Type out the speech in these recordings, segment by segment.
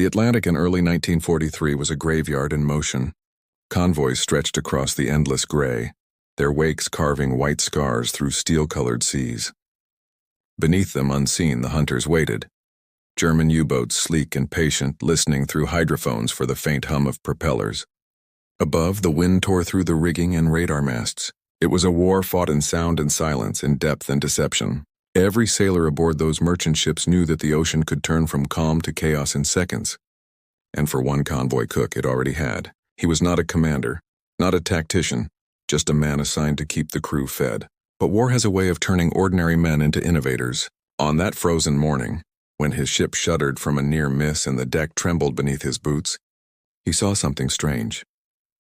The Atlantic in early 1943 was a graveyard in motion. Convoys stretched across the endless gray, their wakes carving white scars through steel-colored seas. Beneath them, unseen, the hunters waited. German U-boats, sleek and patient, listening through hydrophones for the faint hum of propellers. Above, the wind tore through the rigging and radar masts. It was a war fought in sound and silence, in depth and deception. Every sailor aboard those merchant ships knew that the ocean could turn from calm to chaos in seconds. And for one convoy cook, it already had. He was not a commander, not a tactician, just a man assigned to keep the crew fed. But war has a way of turning ordinary men into innovators. On that frozen morning, when his ship shuddered from a near miss and the deck trembled beneath his boots, he saw something strange.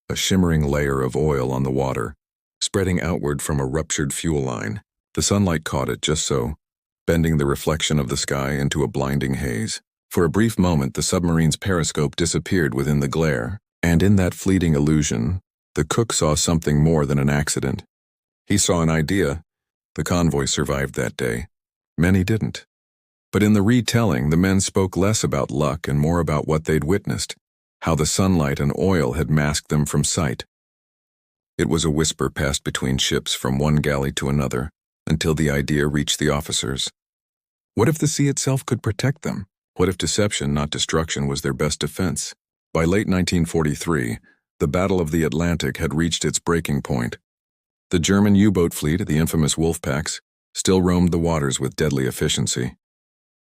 A shimmering layer of oil on the water, spreading outward from a ruptured fuel line. The sunlight caught it just so, bending the reflection of the sky into a blinding haze. For a brief moment, the submarine's periscope disappeared within the glare, and in that fleeting illusion, the cook saw something more than an accident. He saw an idea. The convoy survived that day. Many didn't. But in the retelling, the men spoke less about luck and more about what they'd witnessed, how the sunlight and oil had masked them from sight. It was a whisper passed between ships from one galley to another, until the idea reached the officers. What if the sea itself could protect them? What if deception, not destruction, was their best defense? By late 1943, the Battle of the Atlantic had reached its breaking point. The German U-boat fleet, the infamous wolf packs, still roamed the waters with deadly efficiency.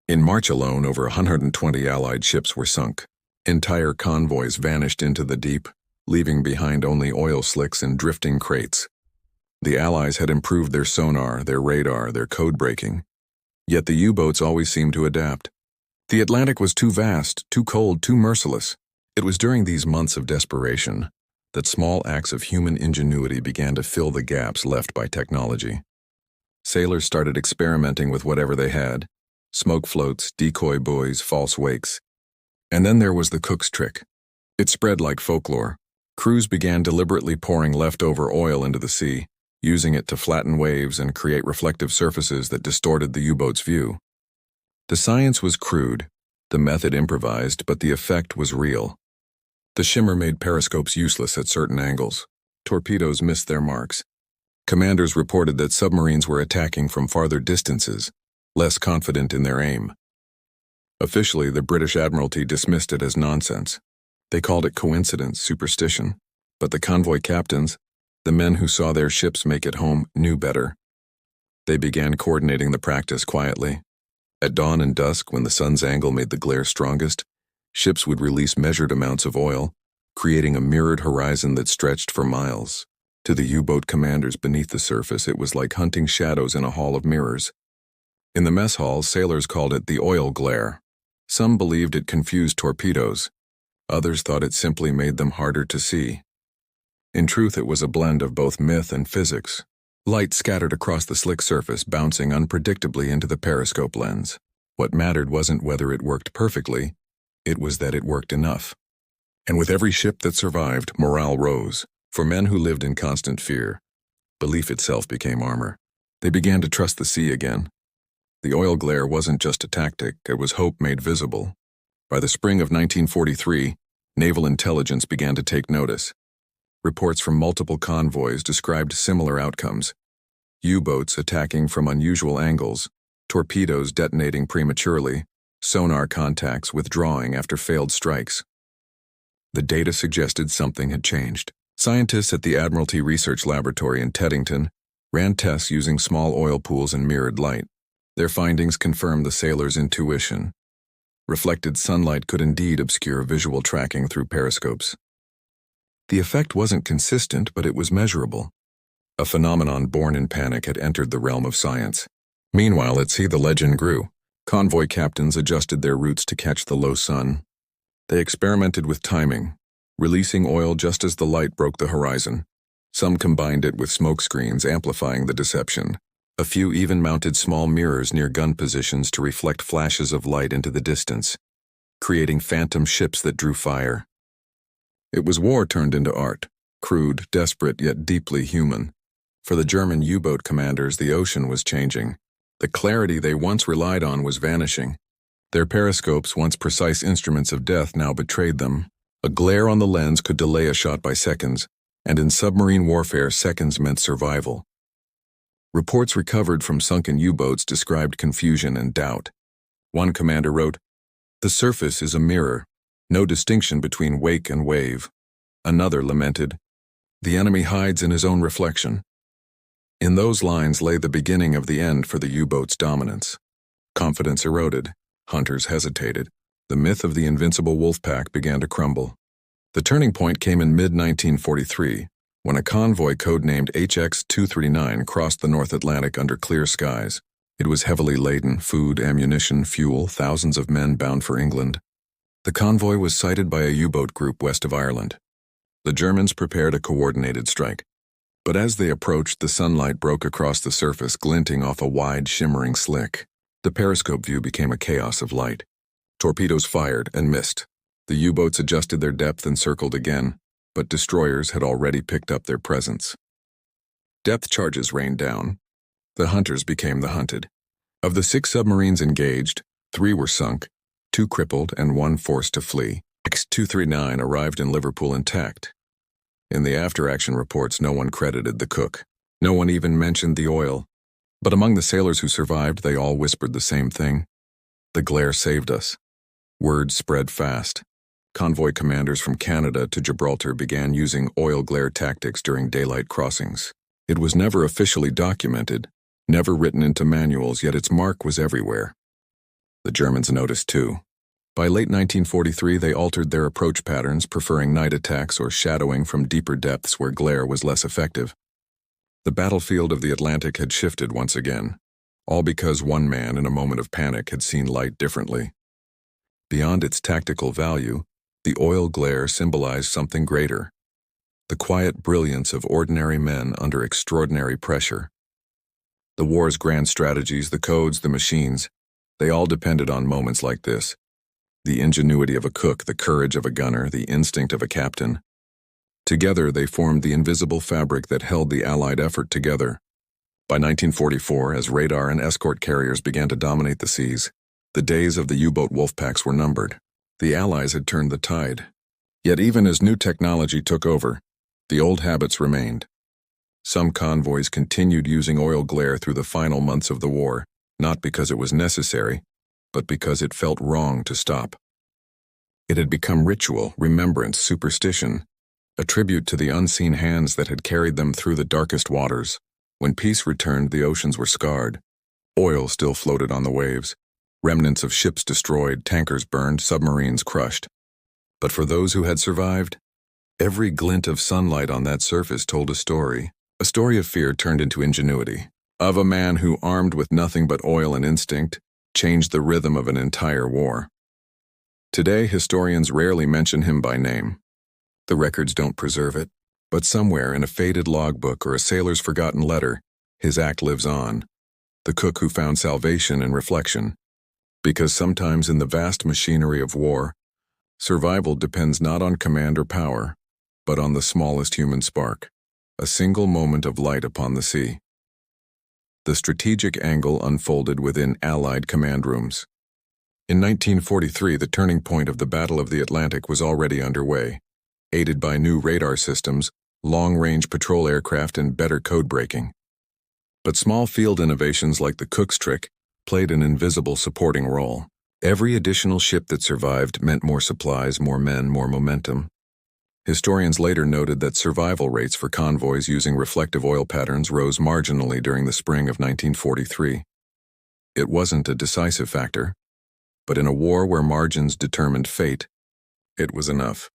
In March alone, over 120 Allied ships were sunk. Entire convoys vanished into the deep, leaving behind only oil slicks and drifting crates. The Allies had improved their sonar, their radar, their code breaking. Yet the U-boats always seemed to adapt. The Atlantic was too vast, too cold, too merciless. It was during these months of desperation that small acts of human ingenuity began to fill the gaps left by technology. Sailors started experimenting with whatever they had: smoke floats, decoy buoys, false wakes. And then there was the cook's trick. It spread like folklore. Crews began deliberately pouring leftover oil into the sea, using it to flatten waves and create reflective surfaces that distorted the U-boat's view. The science was crude, the method improvised, but the effect was real. The shimmer made periscopes useless at certain angles. Torpedoes missed their marks. Commanders reported that submarines were attacking from farther distances, less confident in their aim. Officially, the British Admiralty dismissed it as nonsense. They called it coincidence, superstition. But the convoy captains, the men who saw their ships make it home, knew better. They began coordinating the practice quietly. At dawn and dusk, when the sun's angle made the glare strongest, ships would release measured amounts of oil, creating a mirrored horizon that stretched for miles. To the U-boat commanders beneath the surface, it was like hunting shadows in a hall of mirrors. In the mess hall, sailors called it the oil glare. Some believed it confused torpedoes. Others thought it simply made them harder to see. In truth, it was a blend of both myth and physics. Light scattered across the slick surface, bouncing unpredictably into the periscope lens. What mattered wasn't whether it worked perfectly, it was that it worked enough. And with every ship that survived, morale rose. For men who lived in constant fear, belief itself became armor. They began to trust the sea again. The oil glare wasn't just a tactic, it was hope made visible. By the spring of 1943, naval intelligence began to take notice. Reports from multiple convoys described similar outcomes: U-boats attacking from unusual angles, torpedoes detonating prematurely, sonar contacts withdrawing after failed strikes. The data suggested something had changed. Scientists at the Admiralty Research Laboratory in Teddington ran tests using small oil pools and mirrored light. Their findings confirmed the sailors' intuition. Reflected sunlight could indeed obscure visual tracking through periscopes. The effect wasn't consistent, but it was measurable. A phenomenon born in panic had entered the realm of science. Meanwhile, at sea, the legend grew. Convoy captains adjusted their routes to catch the low sun. They experimented with timing, releasing oil just as the light broke the horizon. Some combined it with smoke screens, amplifying the deception. A few even mounted small mirrors near gun positions to reflect flashes of light into the distance, creating phantom ships that drew fire. It was war turned into art, crude, desperate, yet deeply human. For the German U-boat commanders, the ocean was changing. The clarity they once relied on was vanishing. Their periscopes, once precise instruments of death, now betrayed them. A glare on the lens could delay a shot by seconds, and in submarine warfare, seconds meant survival. Reports recovered from sunken U-boats described confusion and doubt. One commander wrote, "The surface is a mirror, no distinction between wake and wave." Another lamented, "The enemy hides in his own reflection." In those lines lay the beginning of the end for the U-boat's dominance. Confidence eroded. Hunters hesitated. The myth of the invincible wolf pack began to crumble. The turning point came in mid-1943, when a convoy codenamed HX-239 crossed the North Atlantic under clear skies. It was heavily laden, food, ammunition, fuel, thousands of men bound for England. The convoy was sighted by a U-boat group west of Ireland. The Germans prepared a coordinated strike. But as they approached, the sunlight broke across the surface, glinting off a wide, shimmering slick. The periscope view became a chaos of light. Torpedoes fired and missed. The U-boats adjusted their depth and circled again, but destroyers had already picked up their presence. Depth charges rained down. The hunters became the hunted. Of the 6 submarines engaged, 3 were sunk, 2 crippled, and 1 forced to flee. X-239 arrived in Liverpool intact. In the after-action reports, no one credited the cook. No one even mentioned the oil. But among the sailors who survived, they all whispered the same thing. "The glare saved us." Word spread fast. Convoy commanders from Canada to Gibraltar began using oil glare tactics during daylight crossings. It was never officially documented, never written into manuals, yet its mark was everywhere. The Germans noticed too. By late 1943, they altered their approach patterns, preferring night attacks or shadowing from deeper depths where glare was less effective. The battlefield of the Atlantic had shifted once again, all because one man in a moment of panic had seen light differently. Beyond its tactical value, the oil glare symbolized something greater: the quiet brilliance of ordinary men under extraordinary pressure. The war's grand strategies, the codes, the machines, they all depended on moments like this. The ingenuity of a cook, the courage of a gunner, the instinct of a captain. Together, they formed the invisible fabric that held the Allied effort together. By 1944, as radar and escort carriers began to dominate the seas, the days of the U-boat wolfpacks were numbered. The Allies had turned the tide. Yet even as new technology took over, the old habits remained. Some convoys continued using oil glare through the final months of the war, not because it was necessary, but because it felt wrong to stop. It had become ritual, remembrance, superstition, a tribute to the unseen hands that had carried them through the darkest waters. When peace returned, the oceans were scarred. Oil still floated on the waves. Remnants of ships destroyed, tankers burned, submarines crushed. But for those who had survived, every glint of sunlight on that surface told a story of fear turned into ingenuity, of a man who, armed with nothing but oil and instinct, changed the rhythm of an entire war. Today, historians rarely mention him by name. The records don't preserve it, but somewhere in a faded logbook or a sailor's forgotten letter, his act lives on. The cook who found salvation in reflection. Because sometimes in the vast machinery of war, survival depends not on command or power, but on the smallest human spark, a single moment of light upon the sea. The strategic angle unfolded within Allied command rooms. In 1943, the turning point of the Battle of the Atlantic was already underway, aided by new radar systems, long-range patrol aircraft, and better code-breaking. But small field innovations like the cook's trick played an invisible supporting role. Every additional ship that survived meant more supplies, more men, more momentum. Historians later noted that survival rates for convoys using reflective oil patterns rose marginally during the spring of 1943. It wasn't a decisive factor, but in a war where margins determined fate, it was enough.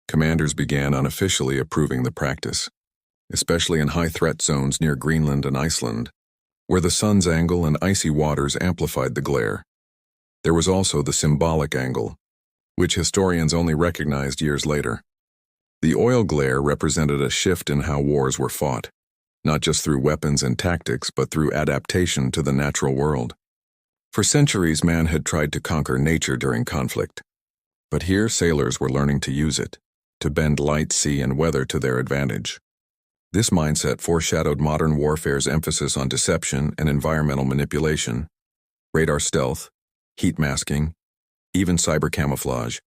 Commanders began unofficially approving the practice, especially in high-threat zones near Greenland and Iceland, where the sun's angle and icy waters amplified the glare. There was also the symbolic angle, which historians only recognized years later. The oil glare represented a shift in how wars were fought, not just through weapons and tactics, but through adaptation to the natural world. For centuries, man had tried to conquer nature during conflict. But here, sailors were learning to use it, to bend light, sea, and weather to their advantage. This mindset foreshadowed modern warfare's emphasis on deception and environmental manipulation. Radar stealth, heat masking, even cyber camouflage.